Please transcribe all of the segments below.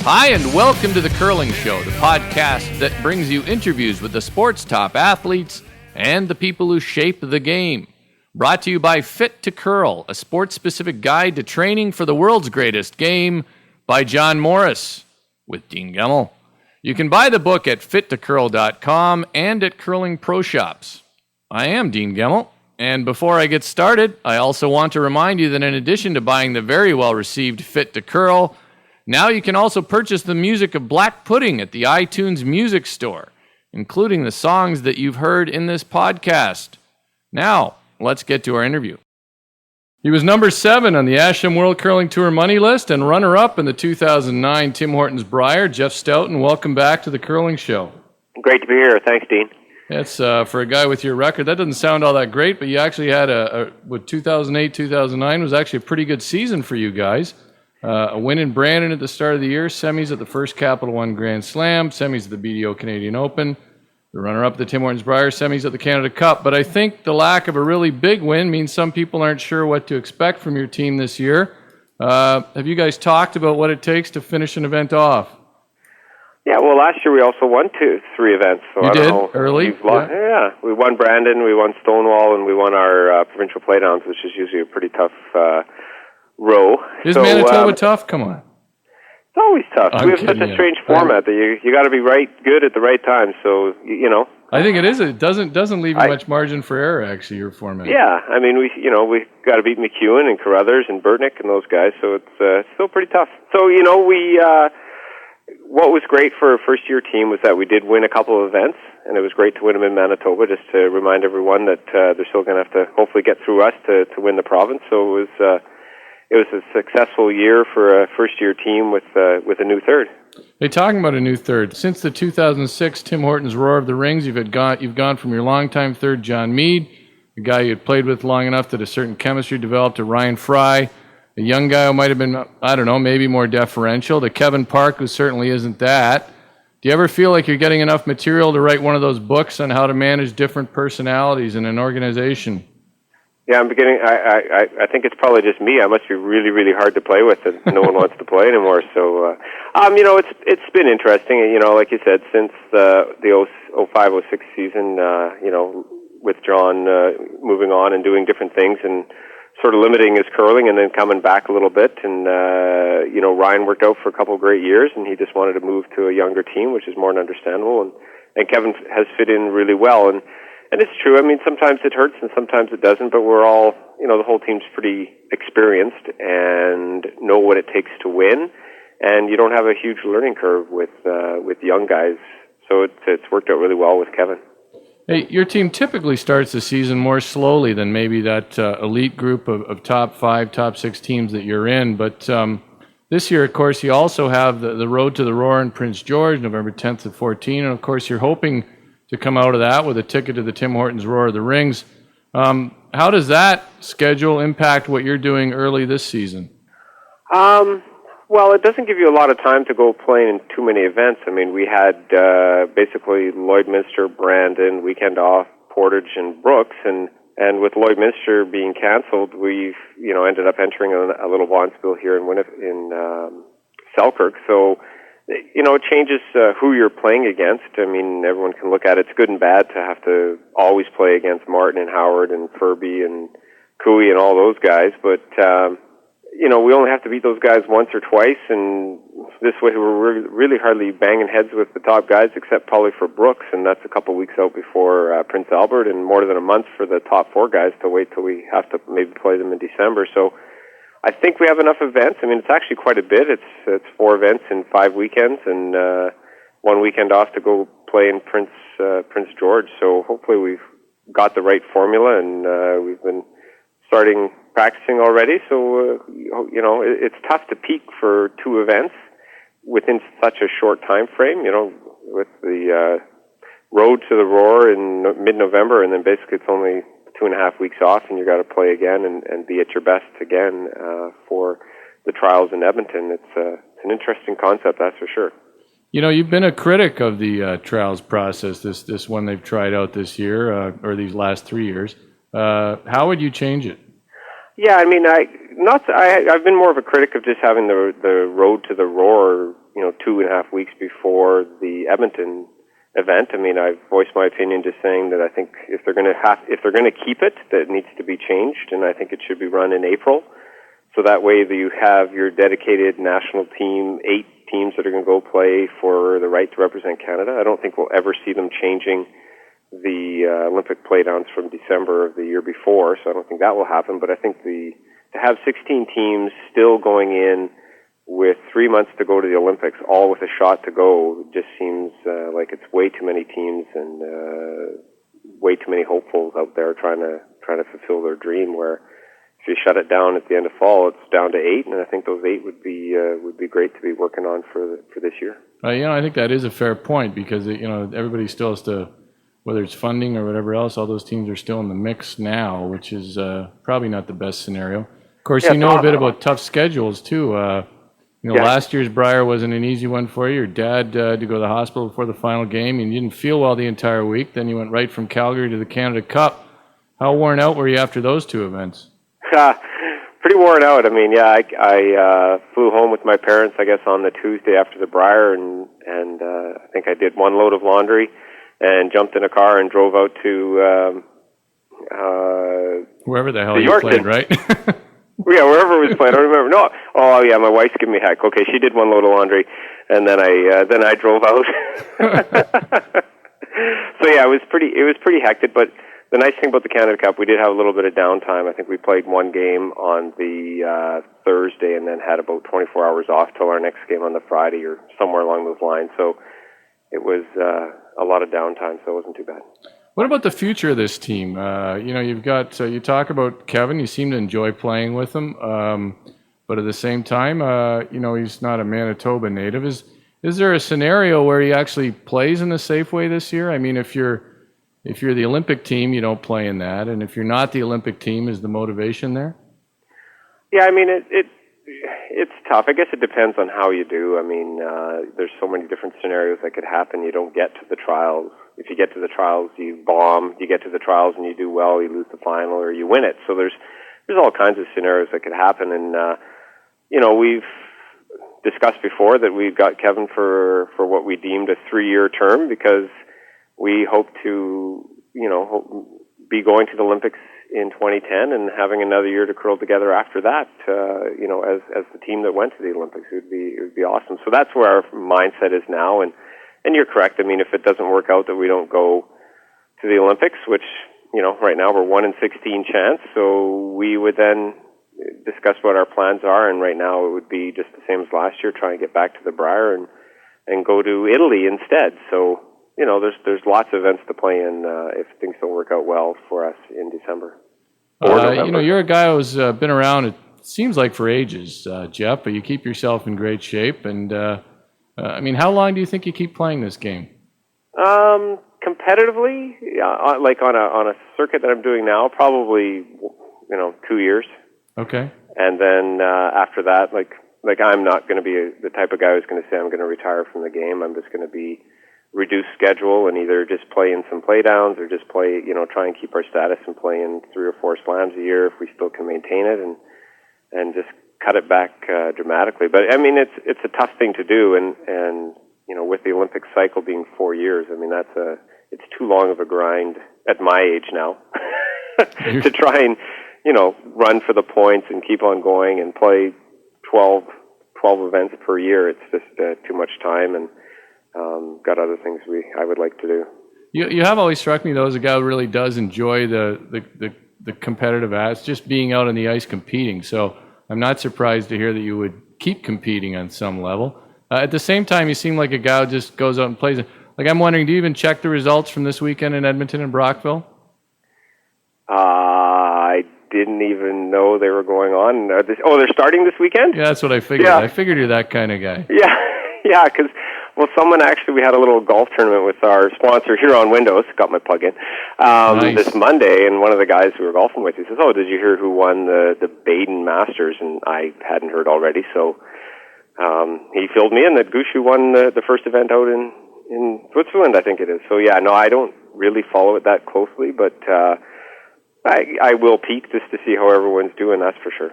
Hi, and welcome to The Curling Show, the podcast that brings you interviews with the sport's top athletes and the people who shape the game. Brought to you by Fit to Curl, a sports-specific guide to training for the world's greatest game, by John Morris, with Dean Gemmell. You can buy the book at fittocurl.com and at Curling Pro Shops. I am Dean Gemmell, and before I get started, I also want to remind you that in addition to buying the very well-received Fit to Curl, now you can also purchase the music of Black Pudding at the iTunes Music Store, including the songs that you've heard in this podcast. Now, let's get to our interview. He was number 7 on the Asham World Curling Tour money list and runner-up in the 2009 Tim Hortons Brier. Jeff Stoughton, welcome back to The Curling Show. Great to be here. Thanks, Dean. That's for a guy with your record. That doesn't sound all that great, but you actually had 2008-2009 was actually a pretty good season for you guys. A win in Brandon at the start of the year, semis at the first Capital One Grand Slam, semis at the BDO Canadian Open, the runner-up at the Tim Hortons Brier, semis at the Canada Cup. But I think the lack of a really big win means some people aren't sure what to expect from your team this year. Have you guys talked about what it takes to finish an event off? Yeah, well, last year we also won 3 events. So you I don't did? know. Early? Yeah, we won Brandon, we won Stonewall, and we won our provincial playdowns, which is usually a pretty tough row. Is Manitoba tough? Come on. It's always tough. I'm We have such a strange format that you got to be good at the right time. So you know. I think it is. It doesn't leave you much margin for error. Actually, your format. Yeah, I mean we got to beat McEwen and Carruthers and Burtnick and those guys. So it's still pretty tough. So what was great for a first-year team was that we did win a couple of events, and it was great to win them in Manitoba, just to remind everyone that they're still going to have to hopefully get through us to win the province. So it was a successful year for a first-year team with a new third. Hey, talking about a new third, since the 2006 Tim Hortons Roar of the Rings, you've gone from your longtime third, John Mead, a guy you had played with long enough that a certain chemistry developed, to Ryan Fry, a young guy who might have been, I don't know, maybe more deferential, to Kevin Park, who certainly isn't that. Do you ever feel like you're getting enough material to write one of those books on how to manage different personalities in an organization? Yeah, I'm beginning. I think it's probably just me. I must be really, really hard to play with, and no one wants to play anymore. So, it's been interesting. Like you said, since the 05-06 season, with John moving on and doing different things and sort of limiting his curling and then coming back a little bit. And Ryan worked out for a couple of great years, and he just wanted to move to a younger team, which is more than understandable. And Kevin has fit in really well. And it's true. I mean, sometimes it hurts and sometimes it doesn't, but we're all, the whole team's pretty experienced and know what it takes to win. And you don't have a huge learning curve with young guys. So it's worked out really well with Kevin. Hey, your team typically starts the season more slowly than maybe that elite group of top 5, top 6 teams that you're in. But this year, of course, you also have the Road to the Roar in Prince George, November 10th to 14. And, of course, you're hoping to come out of that with a ticket to the Tim Hortons Roar of the Rings. How does that schedule impact what you're doing early this season? Well, it doesn't give you a lot of time to go playing in too many events. I mean, we had basically Lloydminster, Brandon, weekend off, Portage, and Brooks, and with Lloydminster being canceled, we've ended up entering a little Bonspiel here in Selkirk. So it changes who you're playing against. I mean, everyone can look at it. It's good and bad to have to always play against Martin and Howard and Furby and Cooey and all those guys, but we only have to beat those guys once or twice, and this way we're really hardly banging heads with the top guys, except probably for Brooks, and that's a couple of weeks out before Prince Albert, and more than a month for the top 4 guys to wait till we have to maybe play them in December. So I think we have enough events. I mean, it's actually quite a bit. It's 4 events in 5 weekends, and 1 weekend off to go play in Prince George. So hopefully we've got the right formula, and we've been starting practicing already. So it's tough to peak for 2 events within such a short time frame. With the Road to the Roar in mid-November, and then basically it's only 2.5 weeks off, and you got to play again and be at your best again for the trials in Edmonton. It's an interesting concept, that's for sure. You've been a critic of the trials process, this one they've tried out this year, or these last 3 years. How would you change it? Yeah, I mean, I've been more of a critic of just having the Road to the Roar, 2.5 weeks before the Edmonton event. I mean, I've voiced my opinion just saying that I think if they're going to keep it, that it needs to be changed, and I think it should be run in April. So that way that you have your dedicated national team, 8 teams that are going to go play for the right to represent Canada. I don't think we'll ever see them changing the Olympic playdowns from December of the year before, so I don't think that will happen. But I think to have 16 teams still going in with 3 months to go to the Olympics, all with a shot to go, just seems like it's way too many teams and way too many hopefuls out there trying to fulfill their dream. Where if you shut it down at the end of fall, it's down to 8, and I think those 8 would be great to be working on for this year. I think that is a fair point because everybody still has to, whether it's funding or whatever else, all those teams are still in the mix now, which is probably not the best scenario. Of course, a bit about tough schedules too. Last year's Brier wasn't an easy one for you. Your dad had to go to the hospital before the final game, and you didn't feel well the entire week. Then you went right from Calgary to the Canada Cup. How worn out were you after those 2 events? Pretty worn out. I mean, I flew home with my parents, I guess, on the Tuesday after the Brier, and I think I did 1 load of laundry and jumped in a car and drove out to wherever the hell you played, right? Yeah, wherever it was played. I don't remember. No. Oh, yeah, my wife's giving me heck. Okay, she did 1 load of laundry, and then I drove out. So yeah, it was pretty hectic. But the nice thing about the Canada Cup, we did have a little bit of downtime. I think we played 1 game on the Thursday, and then had about 24 hours off till our next game on the Friday, or somewhere along those lines. So it was a lot of downtime, so it wasn't too bad. What about the future of this team? You've got, you talk about Kevin, you seem to enjoy playing with him, but at the same time, he's not a Manitoba native. Is there a scenario where he actually plays in the Safeway this year? I mean, if you're the Olympic team, you don't play in that, and if you're not the Olympic team, is the motivation there? Yeah, I mean, it's tough. I guess it depends on how you do. I mean, there's so many different scenarios that could happen. You don't get to the trials. If you get to the trials, you bomb. You get to the trials and you do well, you lose the final, or you win it. So there's all kinds of scenarios that could happen. And, we've discussed before that we've got Kevin for what we deemed a 3-year term, because we hope to, be going to the Olympics in 2010 and having another year to curl together after that, as the team that went to the Olympics. It would be awesome. So that's where our mindset is now. And you're correct. I mean, if it doesn't work out that we don't go to the Olympics, which, right now we're 1 in 16 chance, so we would then discuss what our plans are. And right now it would be just the same as last year, try and get back to the Brier and go to Italy instead. So, there's lots of events to play in if things don't work out well for us in December. You're a guy who's been around, it seems like, for ages, Jeff, but you keep yourself in great shape. And, how long do you think you keep playing this game? Competitively, like on a circuit that I'm doing now, probably, 2 years. Okay. And then after that, like I'm not going to be the type of guy who's going to say I'm going to retire from the game. I'm just going to be reduced schedule and either just play in some play downs or just play, try and keep our status and play in 3 or 4 slams a year if we still can maintain it, and just cut it back dramatically. But I mean, it's a tough thing to do, and with the Olympic cycle being 4 years, I mean it's too long of a grind at my age now to try and run for the points and keep on going and play 12 events per year. It's just too much time, and got other things I would like to do. You have always struck me, though, as a guy who really does enjoy the competitive aspect, just being out on the ice competing. So I'm not surprised to hear that you would keep competing on some level. At the same time, you seem like a guy who just goes out and plays. Like, I'm wondering, do you even check the results from this weekend in Edmonton and Brockville? I didn't even know they were going on. They're starting this weekend? Yeah, that's what I figured. Yeah. I figured you're that kind of guy. Yeah, because, we had a little golf tournament with our sponsor here on Windows, got my plug in, nice. This Monday, and one of the guys we were golfing with, he says, "Oh, did you hear who won the Baden Masters?" And I hadn't heard already, so he filled me in that Gushu won the first event out in Switzerland, I think it is. So yeah, no, I don't really follow it that closely, but I will peek just to see how everyone's doing, that's for sure.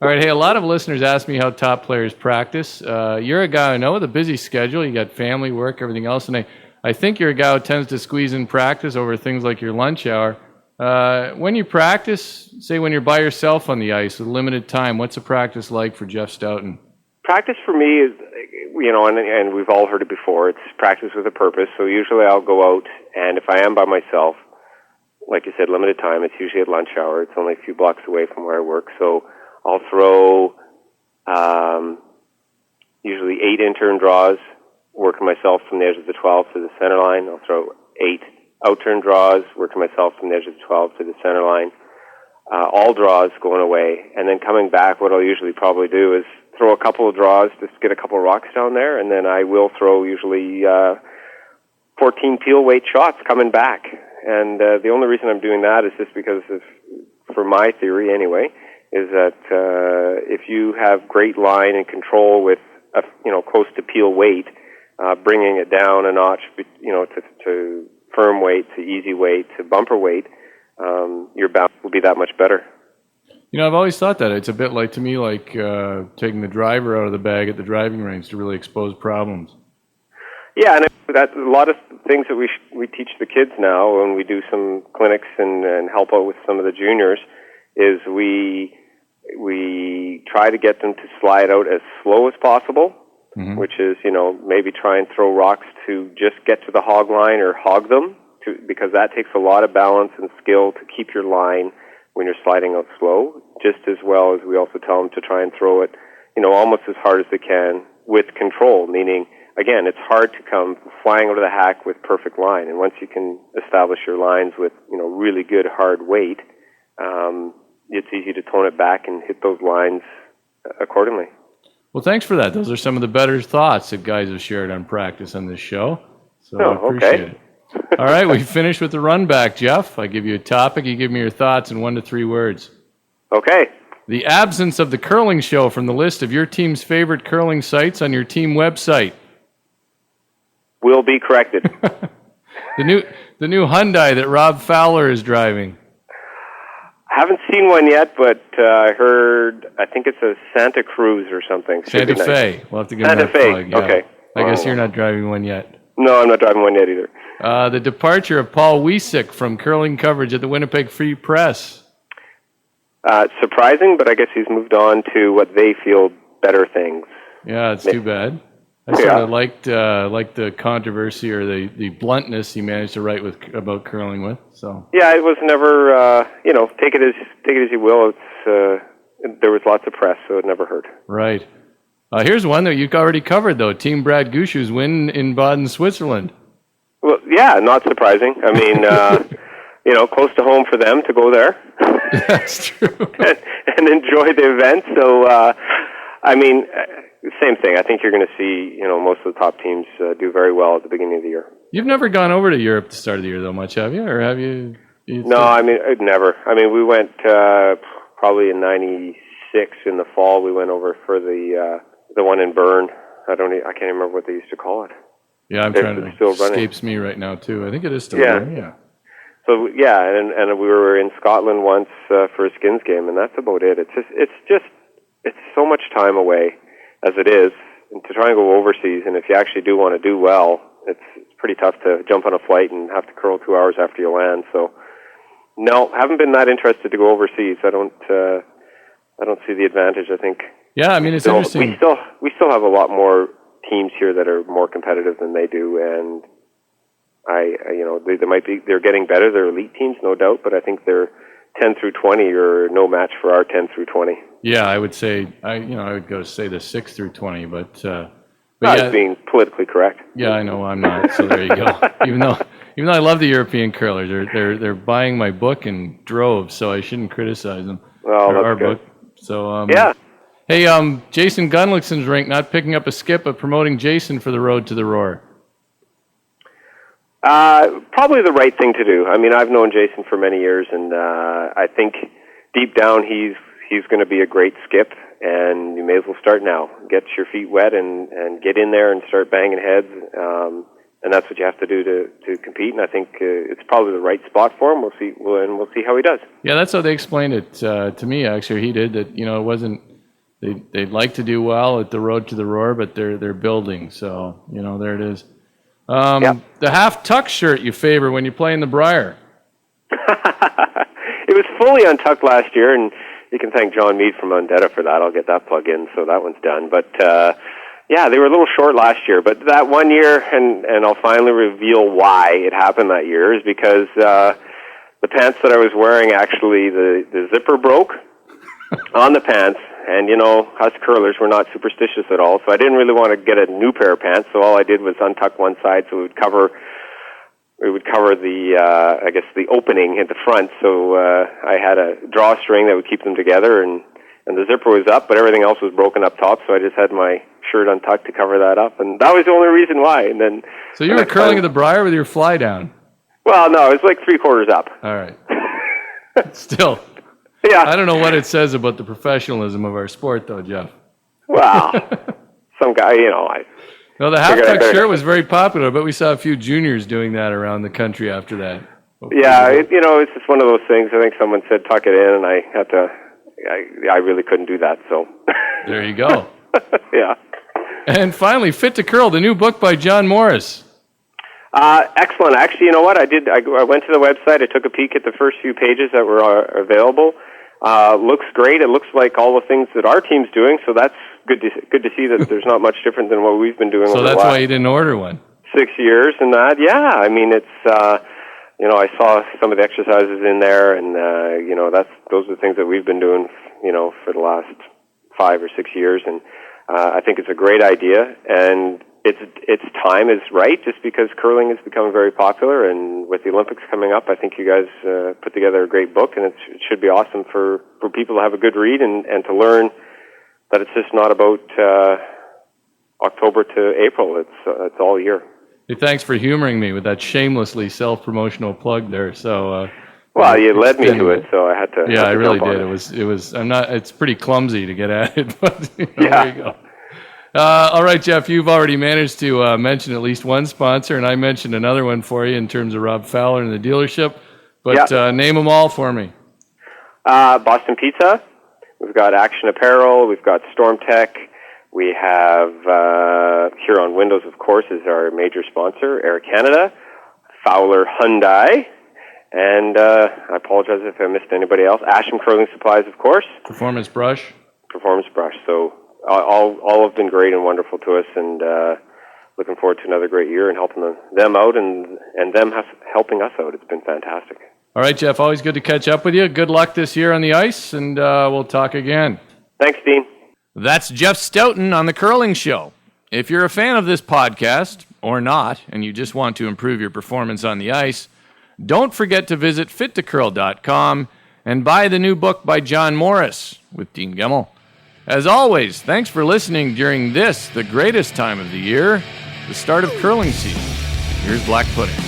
All right, hey, a lot of listeners ask me how top players practice. You're a guy I know with a busy schedule. You got family, work, everything else, and I think you're a guy who tends to squeeze in practice over things like your lunch hour. When you practice, say when you're by yourself on the ice with limited time, what's a practice like for Jeff Stoughton? Practice for me is, and we've all heard it before, it's practice with a purpose. So usually I'll go out, and if I am by myself, like you said, limited time, it's usually at lunch hour. It's only a few blocks away from where I work. So I'll throw usually 8 in-turn draws, working myself from the edge of the 12 to the center line. I'll throw 8 out-turn draws, working myself from the edge of the 12 to the center line. All draws going away. And then coming back, what I'll usually probably do is throw a couple of draws, just get a couple of rocks down there, and then I will throw usually 14 peel weight shots coming back. And the only reason I'm doing that is just because for my theory anyway, is that if you have great line and control with close to peel weight, bringing it down a notch, to firm weight, to easy weight, to bumper weight, your bounce will be that much better. I've always thought that it's a bit like taking the driver out of the bag at the driving range to really expose problems. Yeah, and that's a lot of things that we teach the kids now when we do some clinics and help out with some of the juniors. Is we try to get them to slide out as slow as possible, which is maybe try and throw rocks to just get to the hog line or hog them, because that takes a lot of balance and skill to keep your line when you're sliding out slow. Just as well as we also tell them to try and throw it, almost as hard as they can with control, meaning. Again, it's hard to come flying out of the hack with perfect line, and once you can establish your lines with really good hard weight, it's easy to tone it back and hit those lines accordingly. Well, thanks for that. Those are some of the better thoughts that guys have shared on practice on this show. So I appreciate it. All right, we finished with the run back, Jeff. I give you a topic, you give me your thoughts in 1 to 3 words. Okay. The absence of the curling show from the list of your team's favorite curling sites on your team website. Will be corrected. The new Hyundai that Rob Fowler is driving. I haven't seen one yet, but I heard, I think it's a Santa Cruz or something. Santa Fe. We'll have to get Santa Fe. Plug. Yeah. Okay. I guess you're not driving one yet. No, I'm not driving one yet either. The departure of Paul Wiesick from curling coverage at the Winnipeg Free Press. Surprising, but I guess he's moved on to what they feel better things. Yeah, it's too bad. I sort of liked the controversy or the bluntness he managed to write about curling with. So yeah, it was never take it as you will. It's there was lots of press, so it never hurt. Right. Here's one that you've already covered though. Team Brad Gushu's win in Baden, Switzerland. Well, yeah, not surprising. I mean, close to home for them to go there. That's true. and enjoy the event. So same thing. I think you're going to see, most of the top teams do very well at the beginning of the year. You've never gone over to Europe at the start of the year, though, much, have you? Or have you? No, never. We went probably in '96 in the fall. We went over for the one in Bern. I can't remember what they used to call it. Yeah, I'm trying to. Still escapes me right now too. I think it is still running. Yeah. So yeah, and we were in Scotland once for a skins game, and that's about it. It's so much time away as it is, and to try and go overseas, and if you actually do want to do well, it's pretty tough to jump on a flight and have to curl 2 hours after you land. So, no, haven't been that interested to go overseas. I don't see the advantage. I think. Yeah, it's interesting. We still have a lot more teams here that are more competitive than they do, and they're getting better. They're elite teams, no doubt, but I think they're 10 through 20 are no match for our 10 through 20. Yeah, I would say, I would go to say the 6 through 20, but not being politically correct. Yeah, I know I'm not. So there you go. even though I love the European curlers, they're buying my book in droves, so I shouldn't criticize them. Well, that's our good. Book. So yeah. Hey, Jason Gunlickson's rink not picking up a skip, but promoting Jason for the Road to the Roar. Probably the right thing to do. I've known Jason for many years, and I think deep down he's going to be a great skip, and you may as well start now. Get your feet wet and get in there and start banging heads. that's what you have to do to compete. And I think it's probably the right spot for him. We'll see how he does. Yeah, that's how they explained it to me. Actually, he did that. You know, it wasn't. They'd like to do well at the Road to the Roar, but they're building. So you know, there it is. The half tuck shirt you favor when you play in the Brier. It was fully untucked last year, and you can thank John Meade from Undetta for that. I'll get that plug in, so that one's done. But yeah, they were a little short last year. But that one year, and I'll finally reveal why it happened that year, is because the pants that I was wearing, actually, the zipper broke on the pants. And, you know, us curlers were not superstitious at all, so I didn't really want to get a new pair of pants, so all I did was untuck one side so it would cover the, I guess, the opening at the front. So I had a drawstring that would keep them together, and the zipper was up, but everything else was broken up top, so I just had my shirt untucked to cover that up, and that was the only reason why. And then, so you were curling at the Brier with your fly down? Well, no, it was like 3/4 up. All right. Still. Yeah. I don't know what it says about the professionalism of our sport, though, Jeff. Well, some guy, you know, No, the half-tuck shirt was very popular, but we saw a few juniors doing that around the country after that. Yeah, you know, it's just one of those things. I think someone said tuck it in, and I had to. I really couldn't do that, so. There you go. Yeah. And finally, Fit to Curl, the new book by John Morris. Excellent. Actually, you know what? I went to the website. I took a peek at the first few pages that were available. Looks great. It looks like all the things that our team's doing, so that's good to see that there's not much different than what we've been doing so over the last that's why you didn't order one. 6 years and that. Yeah, I mean, it's, you know, I saw some of the exercises in there, and, you know, those are the things that we've been doing, you know, for the last 5 or 6 years, and I think it's a great idea, and its time is right, just because curling is becoming very popular, and with the Olympics coming up, I think you guys put together a great book, and it should be awesome for people to have a good read and to learn that it's just not about October to April. It's all year. Hey, thanks for humoring me with that shamelessly self-promotional plug there. So, well, you led me to it, so I had to. Yeah, I really did. It was. I'm not. It's pretty clumsy to get at it, but you know, yeah. There you go. All right, Jeff, you've already managed to mention at least one sponsor, and I mentioned another one for you in terms of Rob Fowler and the dealership. But name them all for me. Boston Pizza. We've got Action Apparel. We've got Storm Tech. We have Huron Windows, of course, is our major sponsor. Air Canada. Fowler Hyundai. And I apologize if I missed anybody else. Asham Curling Supplies, of course. Performance Brush. So all have been great and wonderful to us, and looking forward to another great year and helping them out and them helping us out. It's been fantastic. All right, Jeff, always good to catch up with you. Good luck this year on the ice, and we'll talk again. Thanks, Dean. That's Jeff Stoughton on The Curling Show. If you're a fan of this podcast, or not, and you just want to improve your performance on the ice, don't forget to visit fittocurl.com and buy the new book by John Morris with Dean Gemmell. As always, thanks for listening during this, the greatest time of the year, the start of curling season. Here's Black Pudding.